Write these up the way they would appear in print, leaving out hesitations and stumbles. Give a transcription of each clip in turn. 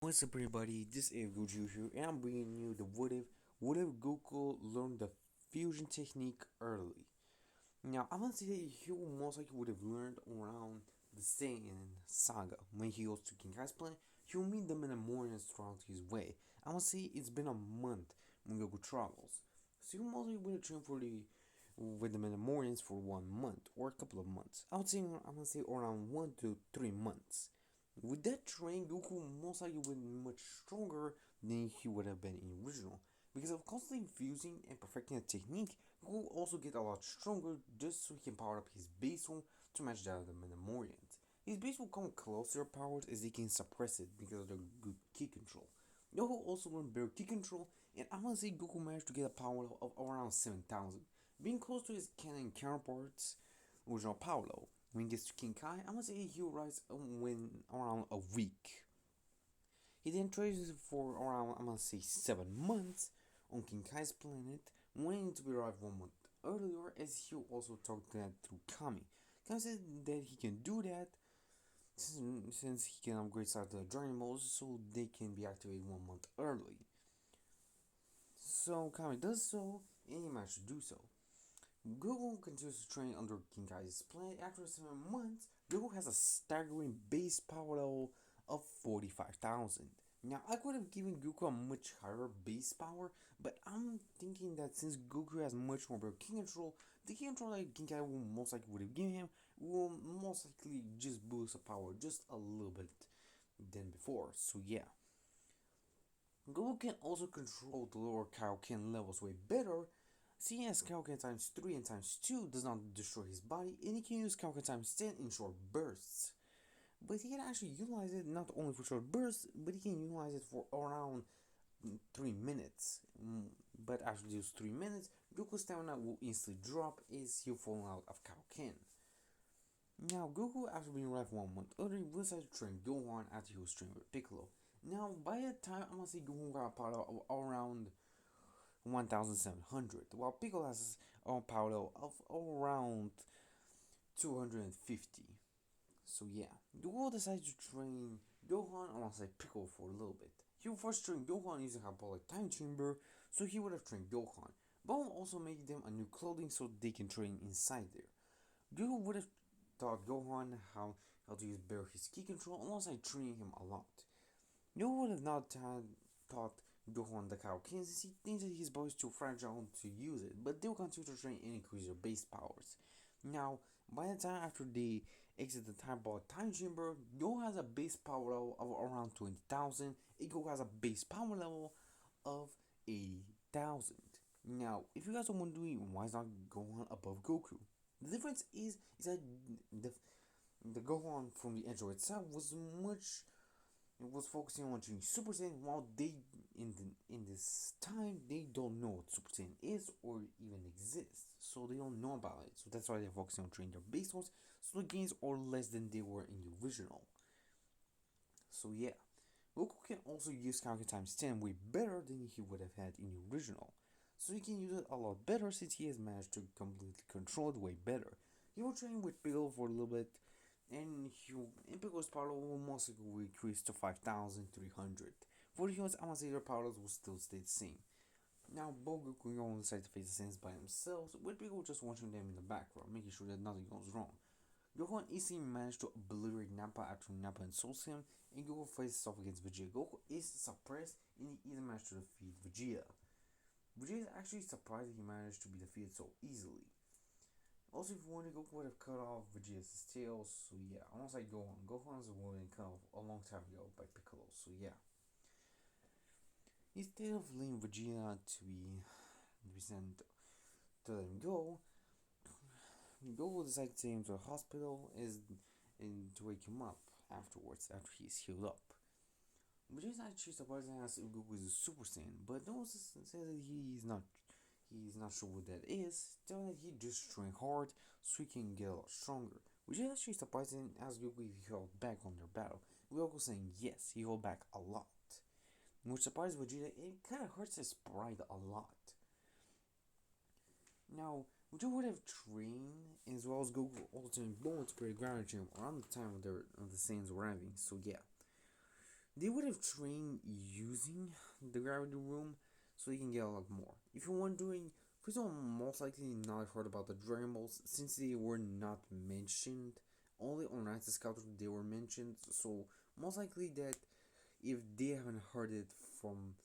What's up, everybody? This is Goku here, and I'm bringing you the what if Goku learned the fusion technique early. Now, I'm gonna say that he most likely would have learned around the Saiyan saga when he goes to King Kai's planet. He'll meet them in the mornings throughout his way. I'm gonna say it's been a month when Goku travels, so he most likely would have trained with them in the mornings for 1 month or a couple of months. I'm gonna say around 1 to 3 months. With that train, Goku most likely would be much stronger than he would have been in original. Because of constantly fusing and perfecting a technique, Goku will also get a lot stronger just so he can power up his base form to match that of the Mandalorians. His base will come closer powers as he can suppress it because of the good ki control. Goku also learned better ki control, and I'm gonna say Goku managed to get a power level of around 7,000, being close to his canon counterparts, original power level. When he gets to King Kai, I'm gonna say he'll rise within around a week. He then trains for around, I'm gonna say, 7 months on King Kai's planet, waiting to be arrived 1 month earlier, as he'll also talk that through Kami. Kami says that he can do that since he can upgrade side the journey modes so they can be activated 1 month early. So Kami does so, and he managed to do so. Goku continues to train under King Kai's planet. After 7 months, Goku has a staggering base power level of 45,000. Now, I could have given Goku a much higher base power, but I'm thinking that since Goku has much more better King control, the King control that King Kai will most likely would have given him will most likely just boost the power just a little bit than before. So yeah. Goku can also control the lower Kaioken levels way better. Seeing as Kaioken times 3 and times 2 does not destroy his body, and he can use Kaioken times 10 in short bursts. But he can actually utilize it not only for short bursts, but he can utilize it for around 3 minutes. But after those 3 minutes, Goku's stamina will instantly drop as he'll fall out of Kaioken. Now, Goku, after being arrived 1 month earlier, decided to train Gohan after he was trained with Piccolo. Now, by that time, I'm gonna say Goku got a power of around 1,700, while Piccolo has a power level of around 250. So yeah, Goku decided to train Gohan alongside Piccolo for a little bit. He would first train Gohan using a hyperbolic time chamber, so he would have trained Gohan, but will also make them a new clothing so they can train inside there. Goku would have taught Gohan how to use better his ki control alongside training him a lot. Goku would have not taught Gohan the Kaioken since he thinks that his body is too fragile to use it, but they will continue to train and increase their base powers. Now, by the time after they exit the time chamber, Goku has a base power level of around 20,000, and Goku has a base power level of 80,000. Now, if you guys are wondering why is not Gohan above Goku, the difference is that the the Gohan from the Android itself was much it was focusing on doing Super Saiyan while they in this time they don't know what Super Saiyan is or even exists. So they don't know about it. So that's why they're focusing on training their base ones so the gains are less than they were in the original. So yeah. Goku can also use Kaioken times 10 way better than he would have had in the original. So he can use it a lot better since he has managed to completely control it way better. He will train with Piccolo for a little bit, and Piccolo's power level will most likely will increase to 5,300. For the humans, I'm gonna say their power levels will still stay the same. Now, both Goku and Gohan decide to face the Saiyans by themselves, with Piccolo just watching them in the background, making sure that nothing goes wrong. Gohan easily managed to obliterate Nappa after Nappa insults him, and Goku faces off against Vegeta. Goku is suppressed, and he even managed to defeat Vegeta. Vegeta is actually surprised that he managed to be defeated so easily. Also, if you wanted, Goku would have cut off Vegeta's tail, so yeah, almost like Gohan. Gohan's would cut off a long time ago by Piccolo, so yeah. Instead of leaving Vegeta to be sent to let him go, Goku decides to take him to the hospital and to wake him up afterwards after he's healed up. Vegeta actually surprised and asks if Goku is a Super Saiyan, but no one says that he's not sure what that is, telling that he just trained hard so he can get a lot stronger. Which is actually surprising as Goku if he held back on their battle. Goku saying yes, he held back a lot. Which surprised Vegeta, it kinda hurts his pride a lot. Now, Vegeta would have trained as well as Goku ultimately going to create ground gym around the time of the Saiyans were arriving, so yeah. they would have trained using the gravity room so they can get a lot more. If you're wondering, first of all, most likely not have heard about the Dragon Balls since they were not mentioned. Only on Rise of Scouts they were mentioned, so most likely that if they haven't heard it from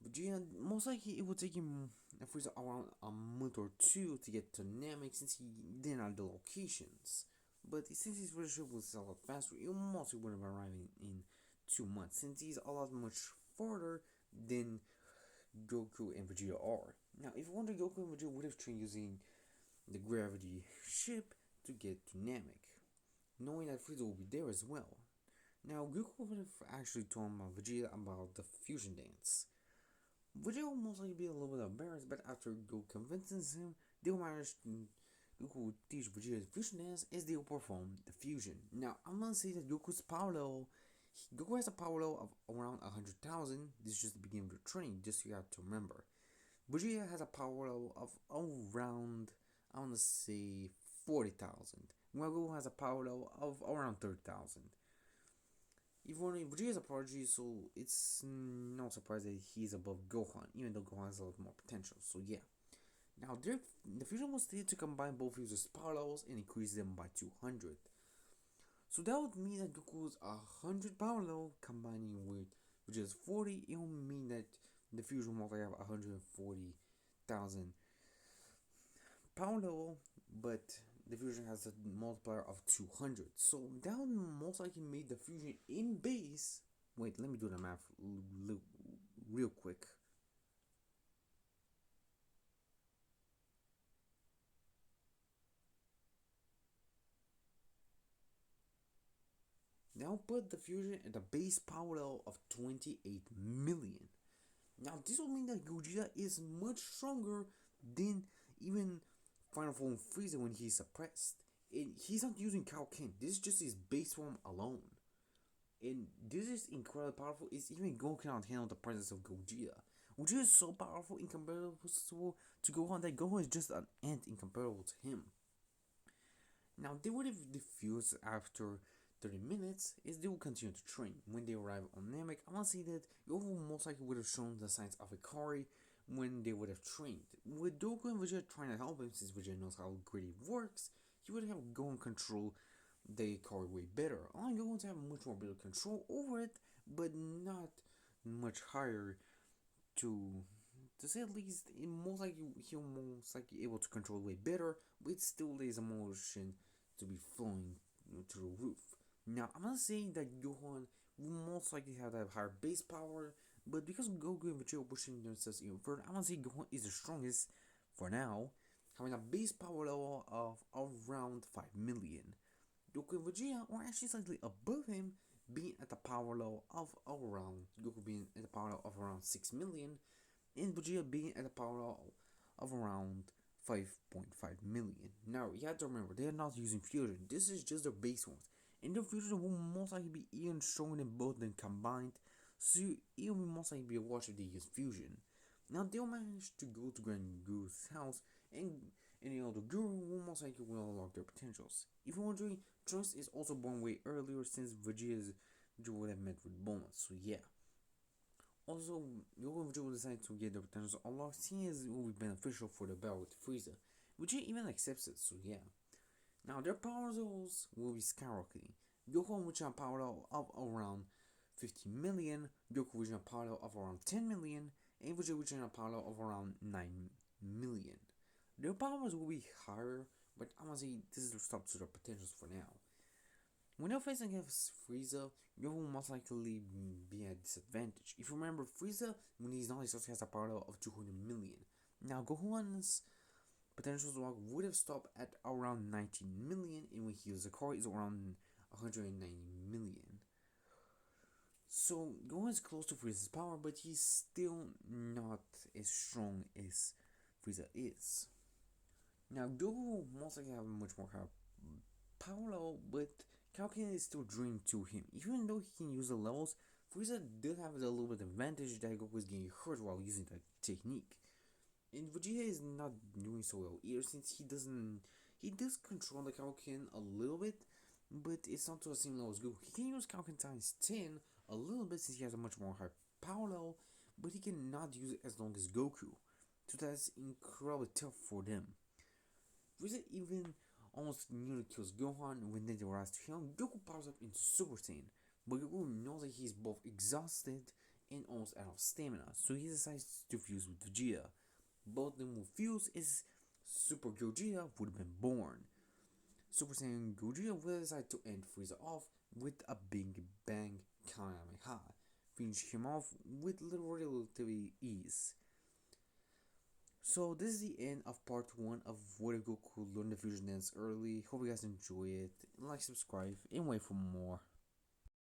Vegeta, most likely it would take him Frieza around a month or two to get to Namek since he didn't have the locations. But since his relationship was a lot faster, it mostly would have arrived in 2 months since he's a lot much farther than Goku and Vegeta are. Now, if you wonder, Goku and Vegeta would have trained using the gravity ship to get to Namek, knowing that Frieza will be there as well. Now, Goku would have actually told Vegeta about the fusion dance. Vegeta will most likely be a little bit embarrassed, but after Goku convinces him, they will manage to Goku will teach Vegeta the fusion dance as they will perform the fusion. Now, I'm gonna say that Goku has a power level of around 100,000. This is just the beginning of the training, just so you have to remember. Vegeta has a power level of around, I wanna say, 40,000. While Goku has a power level of around 30,000. Even when Vegeta is a prodigy, so it's no surprise that he's above Gohan, even though Gohan has a lot more potential. So yeah. Now the fusion was needed to combine both users' power levels and increase them by 200. So that would mean that Goku's 100 power level combining with Vegeta's 40, it would mean that the fusion will have 140,000 power level, but the fusion has a multiplier of 200. So that would most likely make the fusion in base. Wait, let me do the math real quick. Now put the fusion at a base power level of 28 million. Now this will mean that Gogeta is much stronger than even Final Form Frieza when he's suppressed. And he's not using Kaioken. This is just his base form alone. And this is incredibly powerful. It's even Goku cannot handle the presence of Gogeta. Gogeta is so powerful in comparison to Gohan that Gohan is just an ant incomparable to him. Now they would have diffused after 30 minutes as they will continue to train. When they arrive on Namek, I want to say that Goku most likely would have shown the signs of Ikari when they would have trained. With Goku and Vegeta trying to help him, since Vegeta knows how gritty works, he would have Gohan control the Ikari way better. Allowing Gohan to have much more better control over it, but not much higher to say at least. Most likely he'll most likely able to control way better, but it still leaves a motion to be flowing to the roof. Now, I'm not saying that Gohan will most likely have that higher base power, but because Goku and Vegeta are pushing themselves even further, I'm gonna say Gohan is the strongest for now, having a base power level of around 5 million. Goku and Vegeta are actually slightly above him, being at the power level of around Goku being at the power level of around 6 million, and Vegeta being at the power level of around 5.5 million. Now, you have to remember, they are not using fusion. This is just their base ones. And their fusion will most likely be even stronger than both them combined. So it will most likely be a watch if they use fusion. Now, they'll manage to go to Grand Guru's house, and any other Guru will most likely will unlock their potentials. If you're wondering, Trunks is also born way earlier since Vegeta would have met with Bulma. So yeah. Also, Goku and Vegeta will decide to get their potentials unlocked, seeing as it will be beneficial for the battle with Frieza. Vegeta even accepts it, so yeah. Now, their power levels will be skyrocketing. Goku and Vegeta power level of around 50 million, Goku Vegeta power level of around 10 million, and Vegeta power level of around 9 million. Their powers will be higher, but I'm gonna say this is the stop to their potentials for now. When they're facing against Frieza, Goku will most likely be at disadvantage. If you remember, Frieza, when he's not, he also has a power level of 200 million. Now, Gohan's potential swag would have stopped at around 19 million, and when he uses a car, is around 190 million. So Gohan is close to Frieza's power, but he's still not as strong as Frieza is. Now Goku will most likely have a much more power level, but Kaioken is still drained to him. Even though he can use the levels, Frieza did have a little bit of advantage that Goku was getting hurt while using the technique. And Vegeta is not doing so well either, since he does control the Kaioken a little bit, but it's not to the same level as Goku. He can use Kaioken times 10 a little bit since he has a much more high power level, but he cannot use it as long as Goku. So that's incredibly tough for them. Frieza even almost nearly kills Gohan when they rise to him. Goku powers up into Super Saiyan, but Goku knows that he's both exhausted and almost out of stamina, so he decides to fuse with Vegeta. Both of them will fuse as Super Gogeta would have been born. Super Saiyan Gogeta will decide to end Frieza off with a Big Bang Kamehameha, finish him off with little relatively ease. So this is the end of part 1 of Where Goku learned the fusion dance early. Hope you guys enjoy it. Like, subscribe, and wait for more.